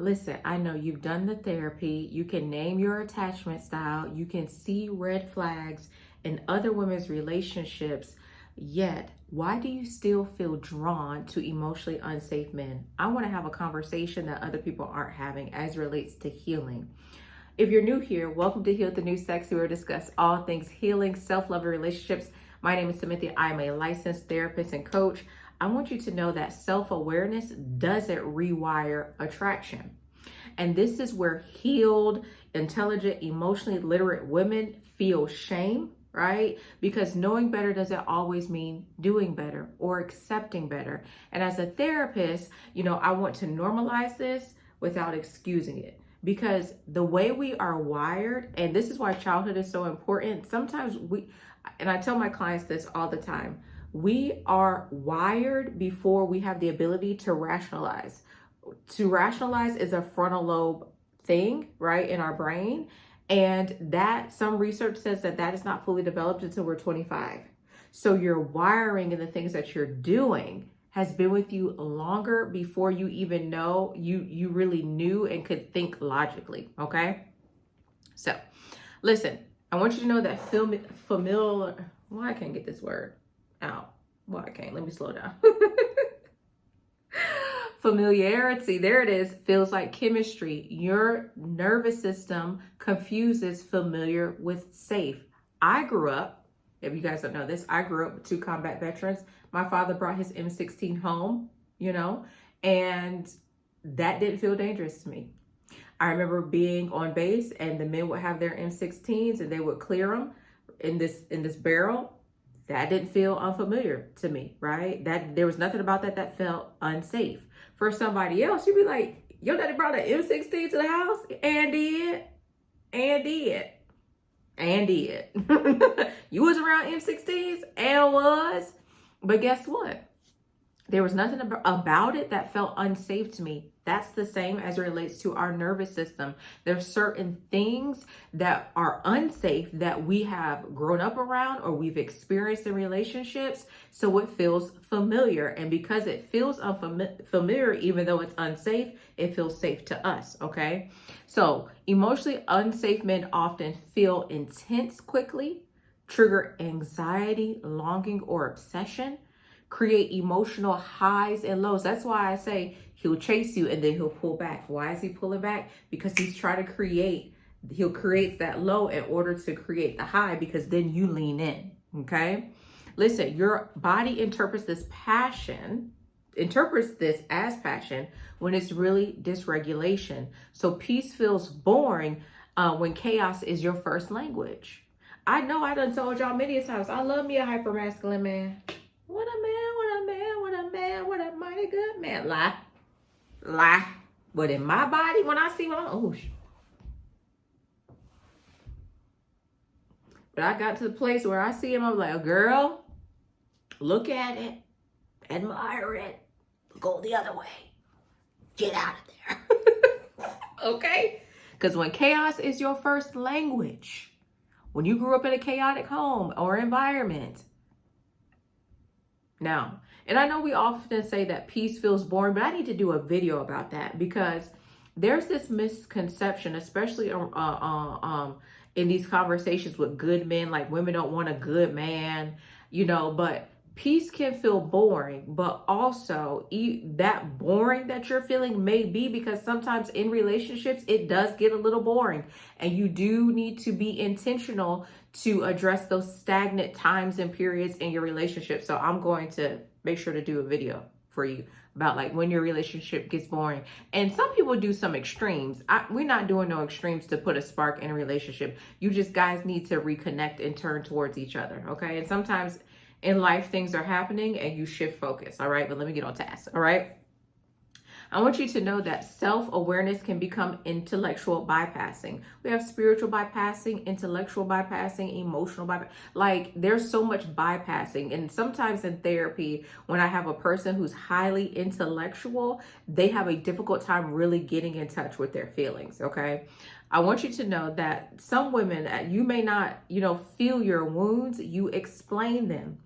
Listen, I know you've done the therapy. You can name your attachment style. You can see red flags in other women's relationships. Yet, why do you still feel drawn to emotionally unsafe men? I want to have a conversation that other people aren't having as relates to healing. If you're new here, welcome to Heal the New Sexy, where we discuss all things healing, self-love, and relationships. My name is Samantha. I'm a licensed therapist and coach. I want you to know that self-awareness doesn't rewire attraction. And this is where healed, intelligent, emotionally literate women feel shame, right? Because knowing better doesn't always mean doing better or accepting better. And as a therapist, I want to normalize this without excusing it. Because the way we are wired, and this is why childhood is so important, sometimes and I tell my clients this all the time, we are wired before we have the ability to rationalize. To rationalize is a frontal lobe thing, right, in our brain. And that some research says that is not fully developed until we're 25. So your wiring and the things that you're doing has been with you longer before you even know you really knew and could think logically, okay? So listen, I want you to know that why I can't get this word out. Well, I can't. Let me slow down. Familiarity, there it is, feels like chemistry. Your nervous system confuses familiar with safe. I grew up, if you guys don't know this, I grew up with 2 combat veterans. My father brought his M16 home, and that didn't feel dangerous to me. I remember being on base and the men would have their M16s and they would clear them in this barrel. That didn't feel unfamiliar to me, right? That there was nothing about that felt unsafe. For somebody else, you'd be like, your daddy brought an M16 to the house and did. You was around M16s and was, but guess what? There was nothing about it that felt unsafe to me. That's the same as it relates to our nervous system. There's certain things that are unsafe that we have grown up around or we've experienced in relationships, so it feels familiar. And because it feels unfamiliar, even though it's unsafe, it feels safe to us, okay? So emotionally unsafe men often feel intense quickly, trigger anxiety, longing, or obsession, create emotional highs and lows. That's why I say he'll chase you and then he'll pull back. Why is he pulling back? Because he's trying to he'll create that low in order to create the high, because then you lean in, okay? Listen, your body interprets this as passion when it's really dysregulation. So peace feels boring when chaos is your first language. I know I done told y'all many times, I love me a hypermasculine man. What a man, what a man, what a man, what a mighty good man. Lie. But in my body, when I see one, But I got to the place where I see him, I'm like, girl, look at it, admire it, go the other way, get out of there. Okay? Because when chaos is your first language, when you grew up in a chaotic home or environment, now, and I know we often say that peace feels boring, but I need to do a video about that, because there's this misconception, especially in these conversations with good men, like women don't want a good man, but peace can feel boring, but also that boring that you're feeling may be because sometimes in relationships, it does get a little boring, and you do need to be intentional to address those stagnant times and periods in your relationship. So I'm going to make sure to do a video for you about like when your relationship gets boring. And some people do some extremes. We're not doing no extremes to put a spark in a relationship. You just guys need to reconnect and turn towards each other, okay? And sometimes in life, things are happening and you shift focus, all right? But let me get on task, all right? I want you to know that self-awareness can become intellectual bypassing. We have spiritual bypassing, intellectual bypassing, emotional bypassing. Like, there's so much bypassing. And sometimes in therapy, when I have a person who's highly intellectual, they have a difficult time really getting in touch with their feelings, okay? I want you to know that some women, you may not, feel your wounds, you explain them.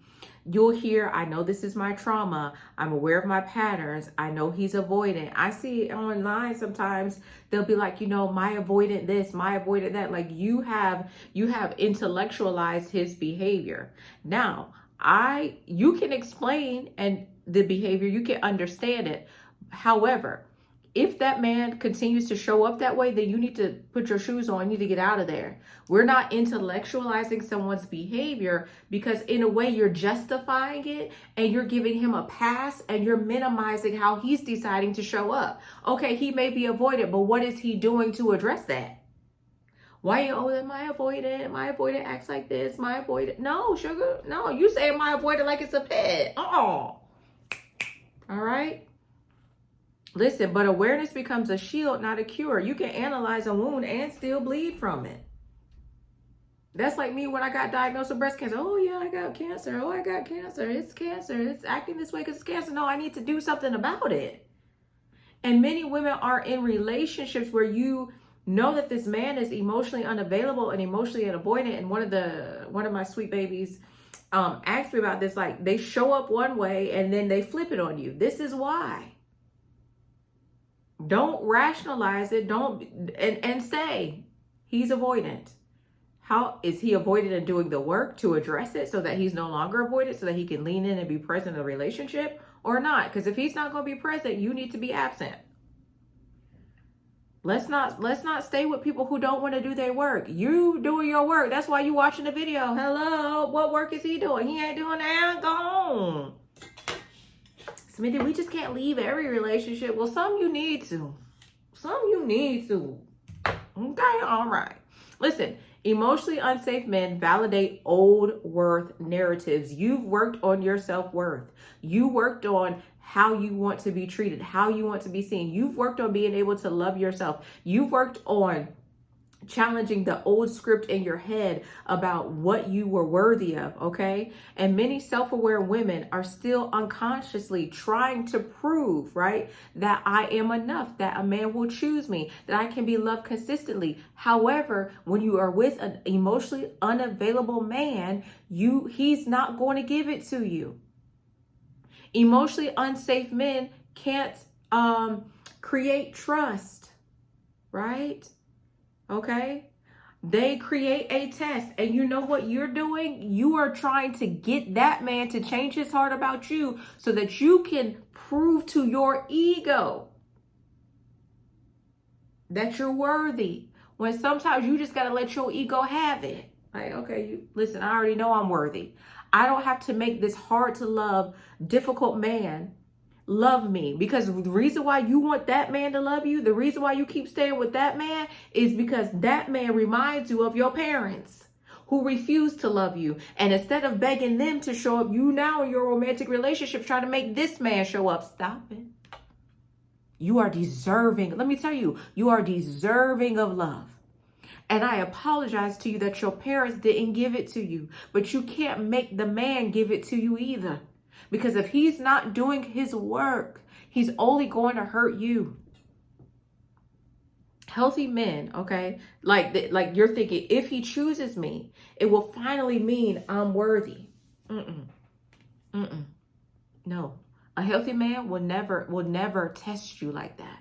You'll hear, I know this is my trauma. I'm aware of my patterns. I know he's avoidant. I see online sometimes they'll be like, my avoidant this, my avoidant that. Like you have intellectualized his behavior. Now, you can explain and the behavior, you can understand it. However, if that man continues to show up that way, then you need to put your shoes on. You need to get out of there. We're not intellectualizing someone's behavior, because in a way you're justifying it and you're giving him a pass and you're minimizing how he's deciding to show up. Okay, he may be avoidant, but what is he doing to address that? Why my avoidant acts like this, my avoidant. No, sugar, no, you say my avoidant like it's a pet. All right. Listen, but awareness becomes a shield, not a cure. You can analyze a wound and still bleed from it. That's like me when I got diagnosed with breast cancer. Oh yeah, I got cancer. Oh, I got cancer. It's cancer. It's acting this way because it's cancer. No, I need to do something about it. And many women are in relationships where you know that this man is emotionally unavailable and emotionally avoidant. And one of my sweet babies asked me about this. Like, they show up one way and then they flip it on you. This is why. Don't rationalize it. And say he's avoidant. How is he avoidant in doing the work to address it so that he's no longer avoidant, so that he can lean in and be present in the relationship, or not? Because if he's not going to be present, you need to be absent. Let's not stay with people who don't want to do their work. You doing your work. That's why you watching the video. Hello, what work is he doing? He ain't doing that. Go on. Smithy, we just can't leave every relationship. Well, some you need to. Okay, all right. Listen, emotionally unsafe men validate old worth narratives. You've worked on your self-worth. You worked on how you want to be treated, how you want to be seen. You've worked on being able to love yourself. You've worked on challenging the old script in your head about what you were worthy of, okay? And many self-aware women are still unconsciously trying to prove, right, that I am enough, that a man will choose me, that I can be loved consistently. However, when you are with an emotionally unavailable man, he's not going to give it to you. Emotionally unsafe men can't create trust, right? Okay, they create a test, and you know what you're doing? You are trying to get that man to change his heart about you so that you can prove to your ego that you're worthy, when sometimes you just got to let your ego have it. Like, okay, listen, I already know I'm worthy. I don't have to make this hard to love, difficult man love me, because the reason why you want that man to love you, the reason why you keep staying with that man, is because that man reminds you of your parents who refused to love you. And instead of begging them to show up, you now in your romantic relationship trying to make this man show up. Stop it. You are deserving. Let me tell you, you are deserving of love. And I apologize to you that your parents didn't give it to you, but you can't make the man give it to you either. Because if he's not doing his work, he's only going to hurt you. Healthy men, okay? Like you're thinking, if he chooses me, it will finally mean I'm worthy. No. A healthy man will never test you like that.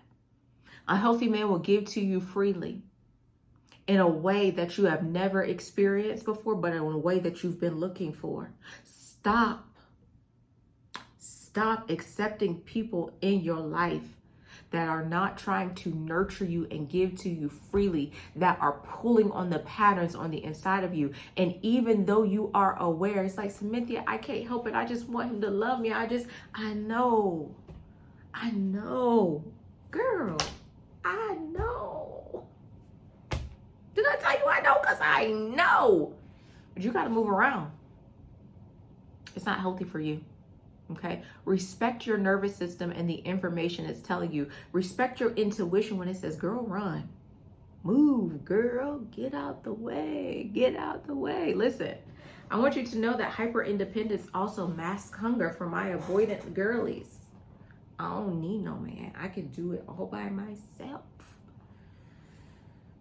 A healthy man will give to you freely in a way that you have never experienced before, but in a way that you've been looking for. Stop accepting people in your life that are not trying to nurture you and give to you freely, that are pulling on the patterns on the inside of you. And even though you are aware, it's like, Cynthia, I can't help it. I just want him to love me. I know. Girl, I know. Did I tell you I know? Because I know. But you got to move around. It's not healthy for you. Okay, respect your nervous system and the information it's telling you. Respect your intuition when it says, girl, run. Move, girl. Get out the way. Get out the way. Listen, I want you to know that hyperindependence also masks hunger for my avoidant girlies. I don't need no man. I can do it all by myself.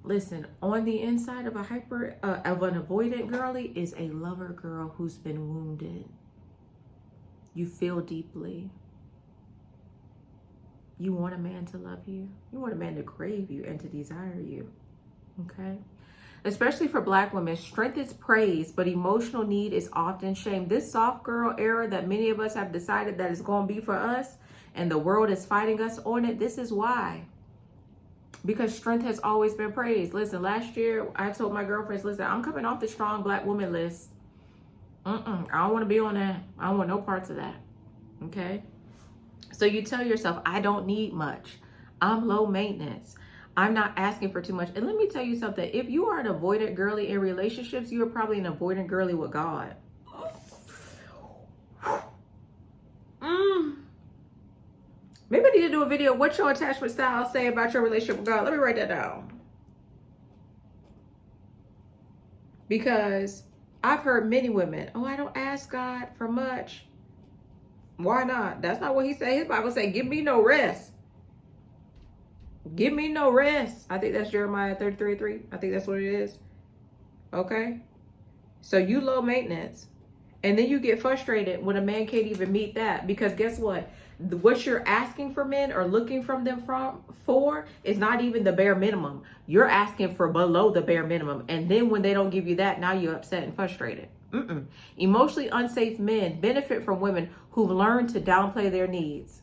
Listen, on the inside of of an avoidant girly is a lover girl who's been wounded. You feel deeply. You want a man to love you. You want a man to crave you and to desire you. Okay? Especially for Black women, strength is praised, but emotional need is often shamed. This soft girl era that many of us have decided that is going to be for us, and the world is fighting us on it, this is why. Because strength has always been praised. Listen, last year I told my girlfriends, listen, I'm coming off the strong Black woman list. I don't want to be on that. I don't want no parts of that. Okay? So you tell yourself, I don't need much. I'm low maintenance. I'm not asking for too much. And let me tell you something. If you are an avoidant girly in relationships, you are probably an avoidant girly with God. Maybe I need to do a video. What your attachment style say about your relationship with God? Let me write that down. Because I've heard many women, oh, I don't ask God for much. Why not? That's not what he said. His Bible say, give me no rest. Give me no rest. I think that's Jeremiah 33:3. I think that's what it is. Okay. So you low maintenance. And then you get frustrated when a man can't even meet that. Because guess what? What you're asking for men or looking from them for is not even the bare minimum. You're asking for below the bare minimum. And then when they don't give you that, now you're upset and frustrated. Emotionally unsafe men benefit from women who've learned to downplay their needs.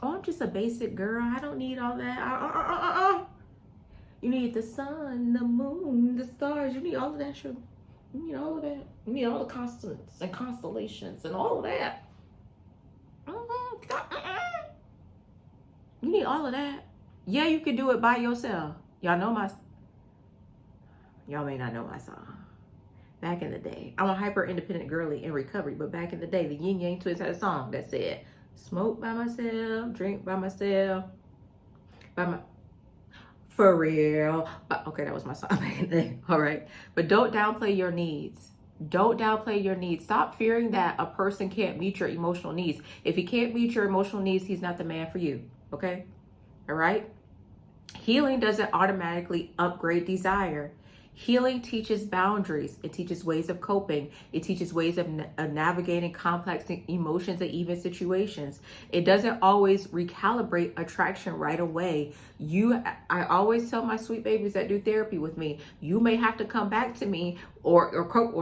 Oh, I'm just a basic girl. I don't need all that. You need the sun, the moon, the stars. You need all of that, sugar. You need all of that. You need all the constants and constellations and all of that. You need all of that. Yeah, you can do it by yourself. Y'all may not know my song. Back in the day, I'm a hyper independent girly in recovery, but back in the day, the Yin Yang Twins had a song that said, smoke by myself, drink by myself, for real. Okay, that was my song back in the day. All right. But don't downplay your needs. Don't downplay your needs. Stop fearing that a person can't meet your emotional needs. If he can't meet your emotional needs, he's not the man for you. Okay? All right? Healing doesn't automatically upgrade desire. Healing teaches boundaries. It teaches ways of coping. It teaches ways of navigating complex emotions and even situations. It doesn't always recalibrate attraction right away. I always tell my sweet babies that do therapy with me, you may have to come back to me or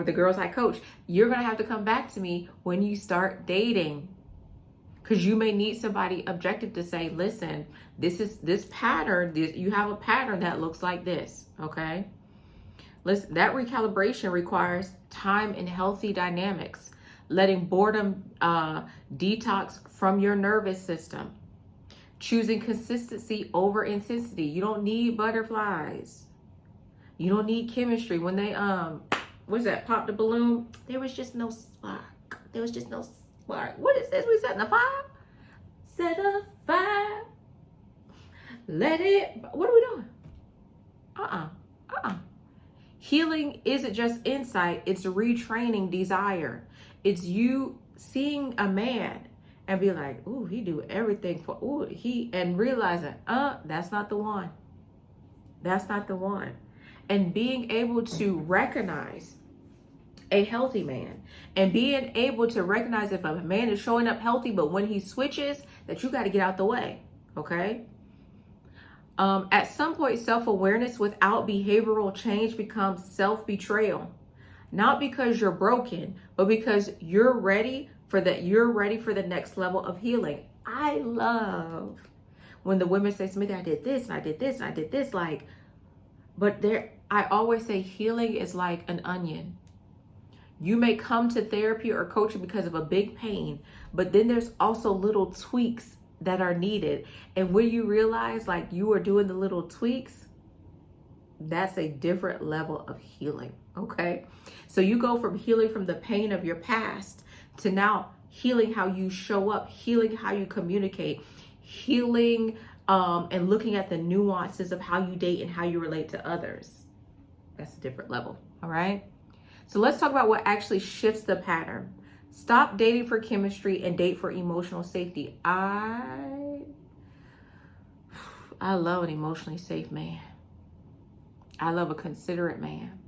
the girls I coach, you're going to have to come back to me when you start dating. Because you may need somebody objective to say, listen, this pattern, you have a pattern that looks like this, okay? Listen, that recalibration requires time and healthy dynamics, letting boredom detox from your nervous system, choosing consistency over intensity. You don't need butterflies. You don't need chemistry. When they, what's that, pop the balloon? There was just no spark. There was just no spark. What is this? We setting a fire? Set a fire. Let it, what are we doing? Healing isn't just insight, it's retraining desire. It's you seeing a man and be like, ooh, he do everything for, and realizing, that's not the one. That's not the one. And being able to recognize a healthy man and being able to recognize if a man is showing up healthy, but when he switches, that you got to get out the way, okay? At some point, self-awareness without behavioral change becomes self-betrayal. Not because you're broken, but because you're ready for the next level of healing. I love when the women say, Smithy, I did this and I did this and I did this. I always say healing is like an onion. You may come to therapy or coaching because of a big pain, but then there's also little tweaks that are needed. And when you realize like you are doing the little tweaks, that's a different level of healing, okay? So you go from healing from the pain of your past to now healing how you show up, healing how you communicate, healing and looking at the nuances of how you date and how you relate to others. That's a different level, all right? So let's talk about what actually shifts the pattern. Stop dating for chemistry and date for emotional safety. I love an emotionally safe man. I love a considerate man.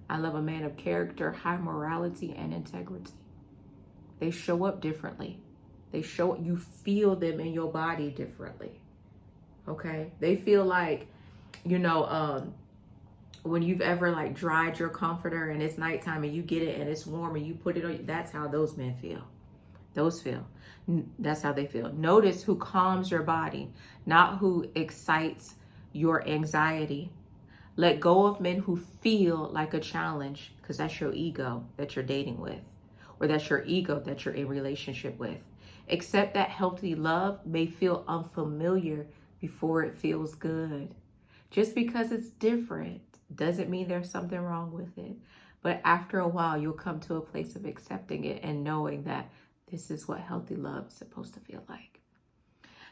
I love a man of character, high morality, and integrity. they show up differently. You feel them in your body differently. Okay? They feel like, when you've ever like dried your comforter and it's nighttime and you get it and it's warm and you put it on, that's how those men feel. That's how they feel. Notice who calms your body, not who excites your anxiety. Let go of men who feel like a challenge, because that's your ego that you're dating with, or that's your ego that you're in relationship with. Accept that healthy love may feel unfamiliar before it feels good. Just because it's different doesn't mean there's something wrong with it. But after a while, you'll come to a place of accepting it and knowing that this is what healthy love is supposed to feel like.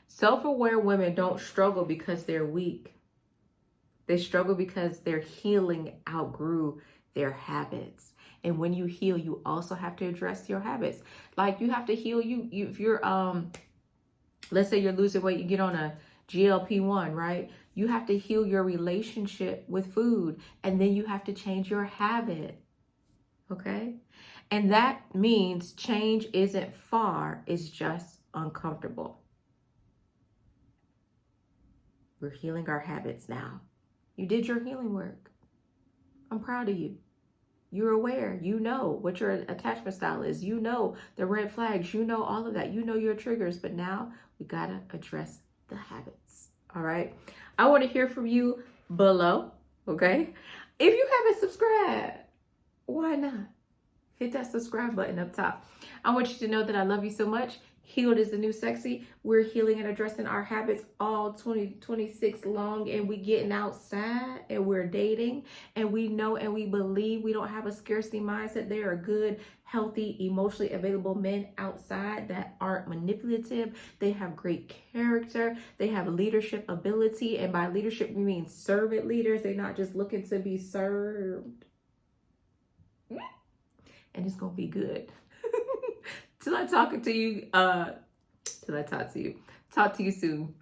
Self-aware women don't struggle because they're weak. They struggle because their healing outgrew their habits. And when you heal, you also have to address your habits. Like you have to heal if you're, let's say you're losing weight, you get on a GLP-1, right? You have to heal your relationship with food, and then you have to change your habit. Okay? And that means change isn't far, it's just uncomfortable. We're healing our habits now. You did your healing work. I'm proud of you. You're aware. You know what your attachment style is. You know the red flags. You know all of that. You know your triggers. But now we got to address the habits. All right. I want to hear from you below. Okay. If you haven't subscribed, why not? Hit that subscribe button up top. I want you to know that I love you so much. Healed is the new sexy. We're healing and addressing our habits all 2026 long, and we getting outside and we're dating, and we know and we believe we don't have a scarcity mindset. There are good, healthy, emotionally available men outside that aren't manipulative. They have great character. They have leadership ability, and by leadership we mean servant leaders. They're not just looking to be served. And it's gonna be good. Till I talk to you. Talk to you soon.